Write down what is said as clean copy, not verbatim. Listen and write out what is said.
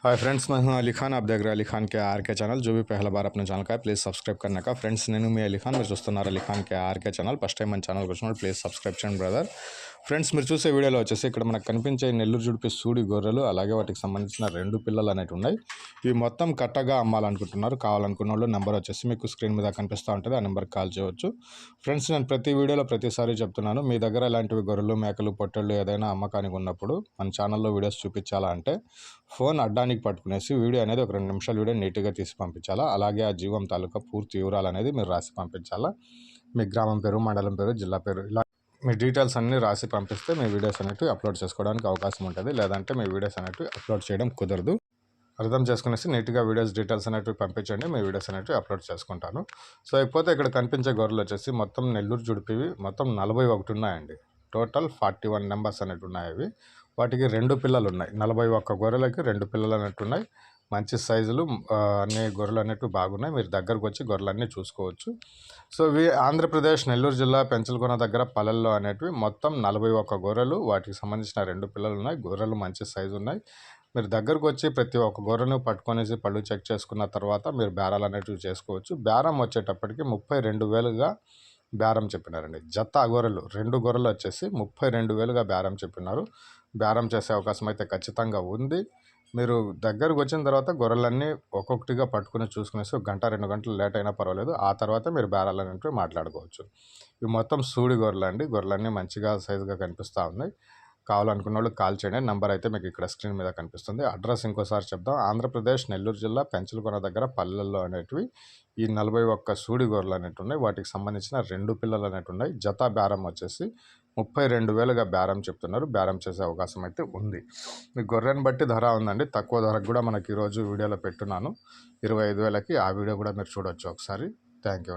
Hi friends, मैं हूं अली खान। आप देख रहे हैं अली खान के आर के चैनल। जो भी पहला बार अपने ఛానల్ का है प्लीज़ सब्सक्రైబ్ करने का। ఫ్రెండ్స్, నేను మీ అలీ ఖాన్, మీరు చూస్తున్నారు అలీ ఖాన్ के R K channel. First time మన ఛానల్కి వచ్చినప్పుడు ప్లీజ్ సబ్స్క్రైబ్ చేయండి బ్రదర్. ఫ్రెండ్స్, మీరు చూసే వీడియోలో వచ్చేసి ఇక్కడ మనకు కనిపించే నెల్లూరు జుడిపి సూడి గొర్రెలు, అలాగే వాటికి సంబంధించిన 2 పిల్లలు అనేవి ఉన్నాయి. ఇవి మొత్తం కట్టగా అమ్మాలనుకుంటున్నారు. కావాలనుకున్న వాళ్ళు నెంబర్ వచ్చేసి మీకు స్క్రీన్ మీద కనిపిస్తూ ఉంటుంది, ఆ నెంబర్కి కాల్ చేయవచ్చు. ఫ్రెండ్స్, నేను ప్రతి వీడియోలో ప్రతిసారి చెప్తున్నాను, మీ దగ్గర ఇలాంటివి గొర్రెలు, మేకలు, పొట్టేళ్ళు ఏదైనా అమ్మకానికి ఉన్నప్పుడు మన ఛానల్లో వీడియోస్ చూపించాలా అంటే ఫోన్ అడ్డానికి పట్టుకునేసి వీడియో అనేది ఒక 2 నిమిషాల వీడియో నీట్గా తీసి పంపించాలా. అలాగే ఆ జీవం తాలూకా పూర్తి వివరాలు అనేది మీరు రాసి పంపించాలా. మీ గ్రామం పేరు, మండలం పేరు, జిల్లా పేరు, ఇలా మీ డీటెయిల్స్ అన్నీ రాసి పంపిస్తే మీ వీడియోస్ అనేవి అప్లోడ్ చేసుకోవడానికి అవకాశం ఉంటుంది. లేదంటే మీ వీడియోస్ అనేవి అప్లోడ్ చేయడం కుదరదు. అర్థం చేసుకునేసి నీట్గా వీడియోస్ డీటెయిల్స్ అనేవి పంపించండి, మీ వీడియోస్ అనేవి అప్లోడ్ చేసుకుంటాను. సో ఇకపోతే ఇక్కడ కనిపించే గొర్రెలు వచ్చేసి మొత్తం నెల్లూరు జుడిపివి మొత్తం 41 ఉన్నాయండి. టోటల్ 41 నెంబర్స్ అనేవి ఉన్నాయి. అవి వాటికి 2 పిల్లలు ఉన్నాయి. 41 గొర్రెలకి 2 పిల్లలు అనేవి ఉన్నాయి. మంచి సైజులు, అన్ని గొర్రెలు అనేవి బాగున్నాయి. మీరు దగ్గరకు వచ్చి గొర్రెలన్నీ చూసుకోవచ్చు. సో ఇవి ఆంధ్రప్రదేశ్ నెల్లూరు జిల్లా పెంచలకొన దగ్గర పల్లెల్లో అనేటివి మొత్తం 41 గొర్రెలు, వాటికి సంబంధించిన 2 పిల్లలు ఉన్నాయి. గొర్రెలు మంచి సైజు ఉన్నాయి. మీరు దగ్గరకు వచ్చి ప్రతి ఒక్క గొర్రెను పట్టుకొనేసి పళ్ళు చెక్ చేసుకున్న తర్వాత మీరు బేరాలు అనేటివి చేసుకోవచ్చు. బేరం వచ్చేటప్పటికి 32,000గా బేరం చెప్పినారండి. జత గొర్రెలు 2 గొర్రెలు వచ్చేసి 32,000గా బేరం చెప్పినారు. బేరం చేసే అవకాశం అయితే ఖచ్చితంగా ఉంది. మీరు దగ్గరకు వచ్చిన తర్వాత గొర్రెలన్నీ ఒక్కొక్కటిగా పట్టుకుని చూసుకునేసి 1 గంట 2 గంటలు లేట్ అయినా పర్వాలేదు, ఆ తర్వాత మీరు బేరాలు అనేవి మాట్లాడుకోవచ్చు. ఇవి మొత్తం సూడి గొర్రెలు అండి. గొర్రెలన్నీ మంచిగా సైజుగా కనిపిస్తూ ఉన్నాయి. కావాలనుకున్న వాళ్ళు కాల్ చేయండి. నెంబర్ అయితే మీకు ఇక్కడ స్క్రీన్ మీద కనిపిస్తుంది. అడ్రస్ ఇంకోసారి చెప్దాం. ఆంధ్రప్రదేశ్ నెల్లూరు జిల్లా పెంచలకొన దగ్గర పల్లెల్లో అనేటివి ఈ 41 సూడి గొర్రెలు అనేవి ఉన్నాయి. వాటికి సంబంధించిన 2 పిల్లలు అనేవి ఉన్నాయి. జత బేరం వచ్చేసి 32,000గా బేరం చెప్తున్నారు. బేరం చేసే అవకాశం అయితే ఉంది. మీ గొర్రెని బట్టి ధర ఉందండి. తక్కువ ధరకు కూడా మనకి ఈరోజు వీడియోలో పెట్టున్నాను 25,000కి. ఆ వీడియో కూడా మీరు చూడవచ్చు ఒకసారి. థ్యాంక్ యూ అండి.